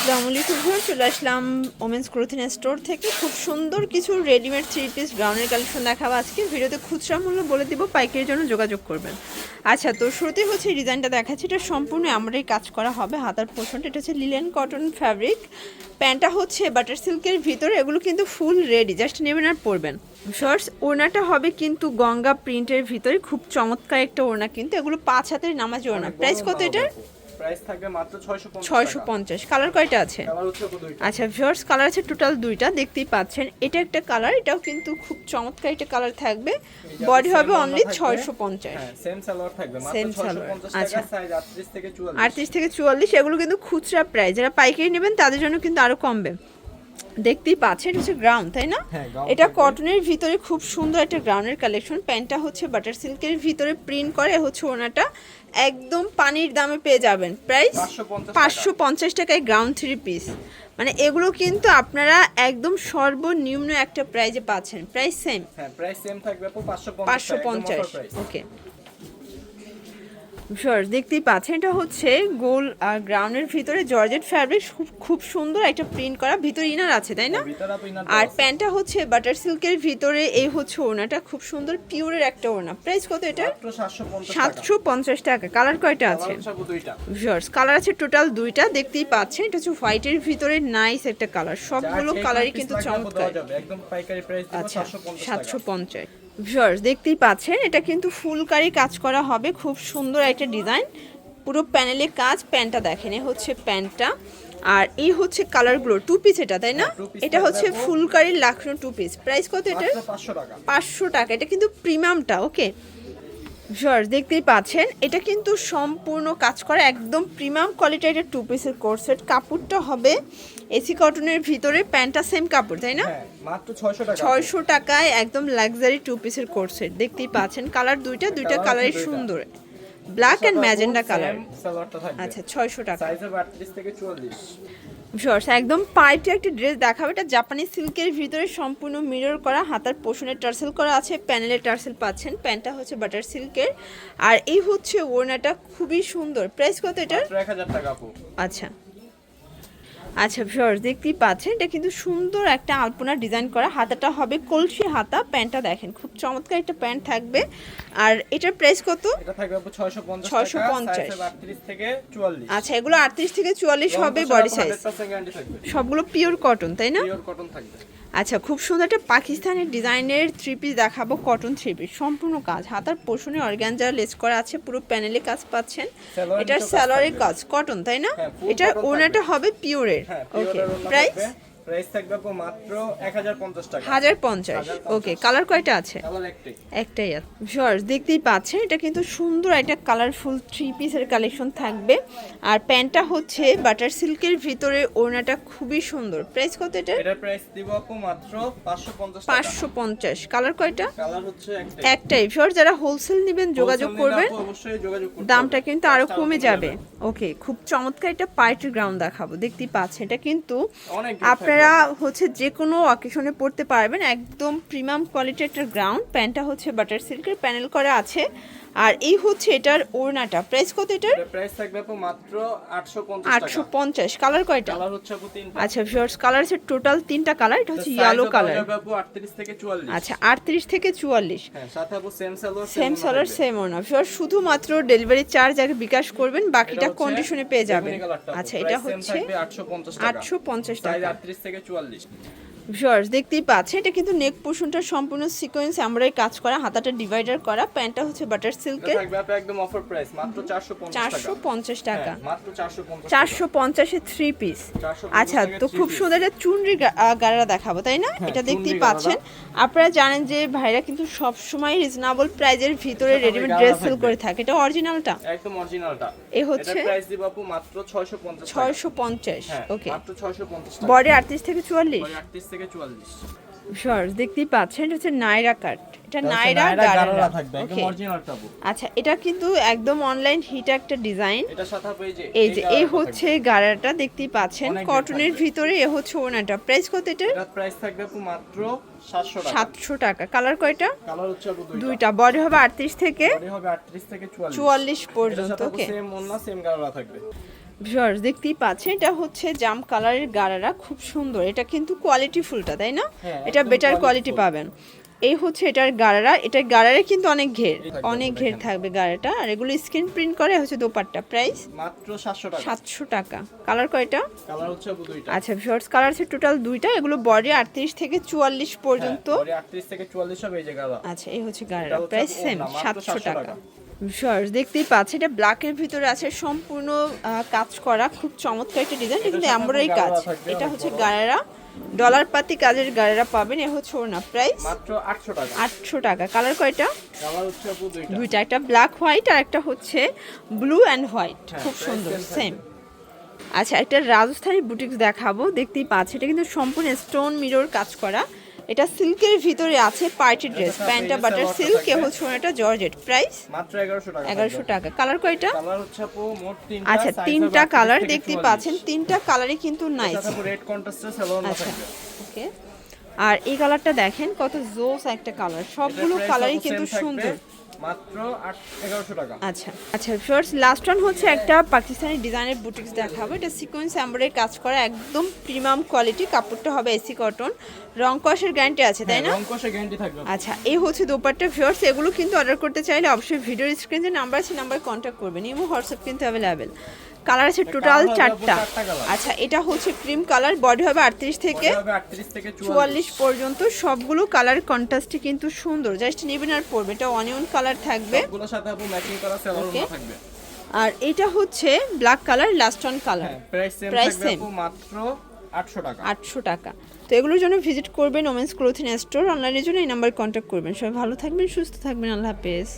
আসসালামু আলাইকুম ভিউয়ার, চলে আসলাম ওমেন্স ক্লোথিং স্টোর থেকে। খুব সুন্দর কিছু রেডিমেড থ্রি পিস ব্রাউনের কালেকশন দেখাবো আজকে ভিডিওতে। খুচরা মূল্য বলে দিব, পাইকারির জন্য যোগাযোগ করবেন। আচ্ছা, তো শুরুতে হচ্ছে ডিজাইনটা দেখাচ্ছি। এটা সম্পূর্ণ আমরাই কাজ করা হবে, হাতার পোর্শনটা এটা হচ্ছে লিলেন কটন ফ্যাব্রিক। প্যান্টটা হচ্ছে বাটার সিল্কের ভিতরে, এগুলো কিন্তু ফুল রেডি, জাস্ট নেবেন আর পরবেন। শর্টস ওড়নাটা হবে কিন্তু গঙ্গা প্রিন্টের ভিতরে, খুব চমৎকার একটা ওড়না, কিন্তু এগুলো 5 হাতের নামাজি ওড়না। প্রাইস কত এটার? প্রাইস থাকবে মাত্র 650। কালার কয়টা আছে? কালার হচ্ছে দুইটা। আচ্ছা ভিউয়ার্স, কালার আছে টোটাল দুইটা, দেখতেই পাচ্ছেন। এটা একটা কালার, এটাও কিন্তু খুব চমৎকার একটা কালার থাকবে। বডি হবে অনলি 650। হ্যাঁ, সেম সালোয়ার থাকবে মাত্র সেম সালোয়ার। 650 টাকা, আচ্ছা, সাইজ 38 থেকে 44। 38 থেকে 44। এগুলো কিন্তু খুচরা প্রাইস, যারা পাইকারি নেবেন তাদের জন্য কিন্তু আরো কমবে। দেখতেই পাচ্ছেন এটা হচ্ছে গ্রাউন্ড, তাই না? হ্যাঁ, ground এটা থাকবে। কটনের ভিতরে খুব সুন্দর একটা গ্রাউন্ডের কালেকশন। প্যান্টটা হচ্ছে বাটার সিল্কের ভিতরে প্রিন্ট করে, হচ্ছে ওনাটা একদম পানির দামে পেয়ে যাবেন। প্রাইস 550 টাকায় গ্রাউন্ড থ্রি পিস। মানে এগুলো কিন্তু আপনারা একদম সর্বনিম্ন একটা প্রাইজে পাচ্ছেন। Price same? হ্যাঁ, প্রাইস সেম থাকবে আপু 550 550। ওকে ভিউয়ার্স, দেখতেই পাচ্ছেন এটা হচ্ছে গোল আর গ্রাউন্ডের ভিতরে জর্জেট ফ্যাব্রিক, খুব সুন্দর একটা প্রিন্ট করা। ভিতরে ইনার আছে, তাই না? ভিতরে আপু ইনার আর আছে। প্যান্টটা হচ্ছে বাটার সিল্কের ভিতরে, এই হচ্ছে ওড়নাটা, খুব সুন্দর পিওরের একটা ওড়না। প্রাইস কত এটা? মাত্র 750 টাকা। 750 টাকা। কালার কয়টা আছে? কালার হচ্ছে আপু দুইটা। ভিউয়ার্স, কালার আছে টোটাল দুইটা, দেখতেই পাচ্ছেন। এটা হচ্ছে হোয়াইটের ভিতরে নাইস একটা কালার, সবগুলো কালারই কিন্তু চমৎকার। একদম পাইকারি প্রাইস দিব আচ্ছা, 750 টাকা। 750। ভিউয়ার্স, দেখতেই পাচ্ছেন এটা কিন্তু ফুলকারি কাজ করা হবে, খুব সুন্দর একটা ডিজাইন, পুরো প্যানেলে কাজ। প্যান্টটা দেখেন, এই হচ্ছে প্যান্টটা, আর এই হচ্ছে কালারগুলো। টু পিস এটা, তাই না? two piece এটা হচ্ছে থাকবে। Phulkari Lucknow two piece. Price কত এটা? মাত্র 500 টাকা। 500 টাকা। এটা কিন্তু প্রিমিয়ামটা। ওকে ভিউয়ার্স, দেখতেই পাচ্ছেন এটা কিন্তু সম্পূর্ণ কাজ করা, একদম প্রিমিয়াম কোয়ালিটির একটা টু পিসের কোর্সেট। কাপড়টা হবে এসি কটনের ভিতরে, প্যান্টটা সেম কাপড়, তাই না? হ্যাঁ, মাত্র 600 টাকা। 600 টাকায় একদম লাক্সারি টু পিসের কোর্সেট। দেখতেই পাচ্ছেন কালার দুইটা কালারই সুন্দর, ব্ল্যাক এন্ড ম্যাজেন্ডা কালার। সালোয়ারটা থাকবে। আচ্ছা, 600 টাকা। সাইজ হবে 38 থেকে 44। ভিউয়ার্স, একদম পার্টি একটা ড্রেস দেখাবে। এটা জাপানি সিল্কের ভিতরে সম্পূর্ণ মিরর করা, হাতার পোষণে টার্সেল করা আছে, প্যানেলে টার্সেল পাচ্ছেন। প্যান্টটা হচ্ছে বাটার সিল্কের, আর এই হচ্ছে ওড়নাটা, খুবই সুন্দর। প্রাইস কত এটার? মাত্র 1000 টাকা আপু। আচ্ছা আচ্ছা ভিউয়ার্স, দেখতেই পাচ্ছেন এটা কিন্তু সুন্দর একটা আলপনা ডিজাইন করা। হাতাটা হবে কলসি হাতা। প্যান্টটা দেখেন, খুব চমৎকার একটা প্যান্ট থাকবে। আর এটার প্রাইস কত? এটা থাকবে আপু 650 টাকা, 650। সাইজ হবে 38 থেকে 44। আচ্ছা, এগুলো 38 থেকে 44 হবে বডি সাইজ। 100% গ্যারান্টি থাকবে। সবগুলো পিওর কটন, তাই না? পিওর কটন থাকবে। আচ্ছা, খুব সুন্দর একটা পাকিস্তানের ডিজাইনের থ্রি পিস দেখাবো, কটন থ্রি পিস, সম্পূর্ণ কাজ। হাতার পোষণে অর্গানজা লেস করা আছে, পুরো প্যানেলে কাজ পাচ্ছেন। সালোয়ার এটার নিচেও কাজ স্যালোয়ারের থাকবে। কাজ কটন, তাই না? হ্যাঁ, full এটার cotton ওড়নাটা থাকবে। হবে পিওরের। হ্যাঁ, ওকে, পিওরের ওড়না প্রাইস? থাকবে। প্রাইস থাকবে আপু মাত্র 1050 টাকা। 1050। ওকে, কালার কয়টা আছে? কালার একটাই। একটাই আছে। ভিউয়ার্স, দেখতেই পাচ্ছেন এটা কিন্তু সুন্দর একটা কালারফুল থ্রি পিসের কালেকশন থাকবে। আর প্যান্টটা হচ্ছে বাটার সিল্কের ভিতরে, ওড়নাটা খুবই সুন্দর। প্রাইস কত এটা? এটার প্রাইস দিব আপু মাত্র 550 টাকা। 550। কালার কয়টা? কালার হচ্ছে একটাই। একটাই। ভিউয়ার্স, যারা হোলসেল নেবেন যোগাযোগ Wholesale নিলে করবেন, আপু অবশ্যই যোগাযোগ করতে দামটা হবে। কিন্তু আরো Price টা কমে আরো যাবে। ওকে, খুব চমৎকার একটা পার্টি গ্রাউন্ড দেখাবো, দেখতেই পাচ্ছেন। এটা কিন্তু অনেক gift আপনারা হচ্ছে যে কোনো অকেশনে পড়তে পারবেন, একদম প্রিমিয়াম কোয়ালিটির একটা গ্রাউন্ড। প্যান্টটা হচ্ছে বাটার সিল্কের, প্যানেল করা আছে। আর এই হচ্ছে এটার ওড়নাটা। প্রাইস কত এটার? এটার প্রাইস থাকবে আপু মাত্র 850 টাকা। 850। কালার কয়টা? কালার হচ্ছে আপু তিনটা। আচ্ছা ভিউয়ার্স, কালার আছে টোটাল তিনটা কালার। এটা হচ্ছে ইয়েলো কালার। আপু 38 থেকে 44। আচ্ছা, 38 থেকে 44। হ্যাঁ, সাথে আপু সেম সালোয়ার সেম সালার সেম ওড়না। ভিউয়ার্স, শুধুমাত্র ডেলিভারি চার্জ আগে বিকাশ করবেন, বাকিটা কন্ডিশনে পেয়ে যাবেন। আচ্ছা, এটা হচ্ছে 850 টাকা। 850 সাইজ টাকা। 38 থেকে 44। ভিউয়ার্স, দেখতেই পাচ্ছেন এটা কিন্তু নেক পোর্শনটা সম্পূর্ণ সিকোয়েন্স আমরাই কাজ করা, হাতাটা ডিভাইডার করা। প্যান্টটা হচ্ছে বাটার এটা সিল্কের, থাকবে আপু একদম অফার প্রাইস মাত্র 450 টাকা। 450 টাকা। হ্যাঁ, মাত্র 450 টাকা। 450 এ থ্রি পিস। 450 আচ্ছা, টাকায় তো three খুব piece। সুন্দর একটা চুনরি গাড়া দেখাবো, তাই না? হ্যাঁ, এটা দেখতেই চুনরি পাচ্ছেন। আপনারা জানেন যে ভাইরা কিন্তু সব সময় রিজনেবল প্রাইজের ভিতরে এটা রেডিমেড গাড়া ড্রেস সেল থাকবে। করে থাকে। এটা অরিজিনালটা? একদম অরিজিনালটা। এ হচ্ছে এটার প্রাইস দিব আপু মাত্র 650 টাকা। 650। হ্যাঁ, ওকে, মাত্র 650 টাকা। বডি 38 থেকে 44। 38 থেকে 44। ভিউয়ার্স, দেখতেই পাচ্ছেন এটা হচ্ছে নাইরা কাট। এটা এটা হচ্ছে নাইরা গাড়ারা গাড়া থাকবে একদম ওকে। অরিজিনালটা আপু। আচ্ছা, এটা কিন্তু একদম অনলাইন হিট একটা ডিজাইন। এটার সাথে আপু এই যে গাড়ারাটা এই থাকবে। হচ্ছে গাড়াটা, দেখতেই পাচ্ছেন অনেক কটনের থাকবে। ভিতরে। এ হচ্ছে ওনাটা। প্রাইস কত এটার? এটার প্রাইস থাকবে আপু মাত্র 700 টাকা। 700 টাকা। কালার কয়টা? কালার হচ্ছে আপু দুইটা। দুইটা। বডি হবে 38 থেকে বডি হবে 38 থেকে 44। 44 এটার পর্যন্ত। সাথে আপু ওকে সেম ওন্না সেম গাড়ারা থাকবে। ভিউয়ার্স দেখতেই পাচ্ছেন, এটা হচ্ছে জাম কালারের গারারা, খুব সুন্দর। এটা কিন্তু কোয়ালিটি ফুলটা, তাই না? হ্যাঁ, এটা একদম বেটার quality কোয়ালিটি full। পাবেন। এই হচ্ছে এটার গারারা, এটার গারারে কিন্তু অনেক ঘের, এই থাকবে, অনেক ঘের দেখেন। থাকবে গারাটা। আর এগুলো স্ক্রিন প্রিন্ট করে হচ্ছে দোপাট্টা, প্রাইস মাত্র 700 টাকা। 700 টাকা। কালার কয়টা? কালার হচ্ছে আপু দুইটা। আচ্ছা ভিউয়ার্স, কালার আছে টোটাল দুইটা। এগুলো বডি 38 থেকে 44 পর্যন্ত। হ্যাঁ, বডি 38 থেকে 44 হবে এই যে কালার। আচ্ছা, এই হচ্ছে গারারা, এটা হচ্ছে প্রাইস আপু সেম ওড়না, মাত্র 700 700 টাকা। টাকা। ভিউয়ার্স দেখতেই পাচ্ছেন, এটা ব্ল্যাকের ভিতরে আছে, সম্পূর্ণ কাজ করা, খুব চমৎকার একটা ডিজাইন। এটা কিন্তু সাথে এমব্রয়ডারি আপনার কাজ। গারারা থাকবে, এটা অনেক হচ্ছে বড়। গারারা, ডলার পাতি কাজের গারারা পাবেন। এ হচ্ছে ওড়না, প্রাইস মাত্র 800 টাকা। 800 টাকা। কালার কয়টা? কালার হচ্ছে আপু দুইটা। দুইটা, একটা ব্ল্যাক হোয়াইট আর একটা হচ্ছে ব্লু অ্যান্ড হোয়াইট, হ্যাঁ, খুব price সুন্দর, same সেম। থাকবে। আচ্ছা, একটা রাজস্থানী বুটিক্স দেখাবো, দেখতেই পাচ্ছেন। এটা কিন্তু সম্পূর্ণ স্টোন মিরর কাজ করা। এটা সিল্কের ভিতরে আছে, পার্টি ড্রেস, সাথে প্যান্টটা এই যে বাটার সালোয়ারটা সিল্ক, এ থাকবে। হচ্ছে ওড়নাটা জর্জেট, প্রাইস মাত্র 1100 টাকা। 1100 টাকা। কালার কয়টা? কালার হচ্ছে আপু মোট 3টা। আচ্ছা, size তিনটা হবে 38 কালার থেকে দেখতেই 44 পাচ্ছেন, তিনটা কালারই কিন্তু নাইস। সাথে আপু রেড কন্ট্রাস্টের সালোয়ার না আচ্ছা, থাকবে। ওকে। আর এই কালারটা দেখেন, কত জোস একটা কালার, সবগুলো এটার price কালারই আপু কিন্তু same থাকবে, সুন্দর। মাত্র 1100 টাকা। আচ্ছা আচ্ছা ফার্স্ট লাস্ট ওয়ান হচ্ছে একটা পাকিস্তানি ডিজাইনের বুটিক্স দেখাবো। এটা সিকোয়েন্স এমব্রয়ডারি কাজ করা, একদম প্রিমিয়াম কোয়ালিটি। কাপড়টা হবে এসি কটন, রং কষের গ্যারান্টি আছে, তাই না? রং কষে গ্যারান্টি থাকবে। আচ্ছা, এই হচ্ছে দোপাট্টা। ভিউয়ার্স এগুলো কিন্তু অর্ডার করতে চাইলে অবশ্যই ভিডিওর স্ক্রিনে যে নাম্বার আছে, নাম্বার কন্ট্যাক্ট করবেন। ইমো হোয়াটসঅ্যাপ কিন্তু অ্যাভেলেবেল। কালার আছে টোটাল কালার হবে 4টা। চারটা কালার। আচ্ছা, এটা হচ্ছে ক্রিম কালার, বডি হবে 38 থেকে বডি হবে 38 থেকে 44 পর্যন্ত। সবগুলো কালার কন্ট্রাস্টে কিন্তু সুন্দর, জাস্ট নেবেন আর পরবে। এটা অনিয়ন কালার থাকবে, সবগুলোর সাথে আপু ম্যাচিং করা সালোয়ার Okay. থাকবে। আর এটা হচ্ছে black colour, last one colour, হ্যাঁ, প্রাইস সেম Price থাকবে same। আপু মাত্র 800 টাকা। 800 টাকা। তো এগুলোর জন্য ভিজিট করবেন ওমেন্স ক্লোথিং স্টোর। অনলাইনের জন্য এই নাম্বার কন্ট্যাক্ট করবেন। সবাই ভালো থাকবেন, সুস্থ থাকবেন, আল্লাহ হাফেজ।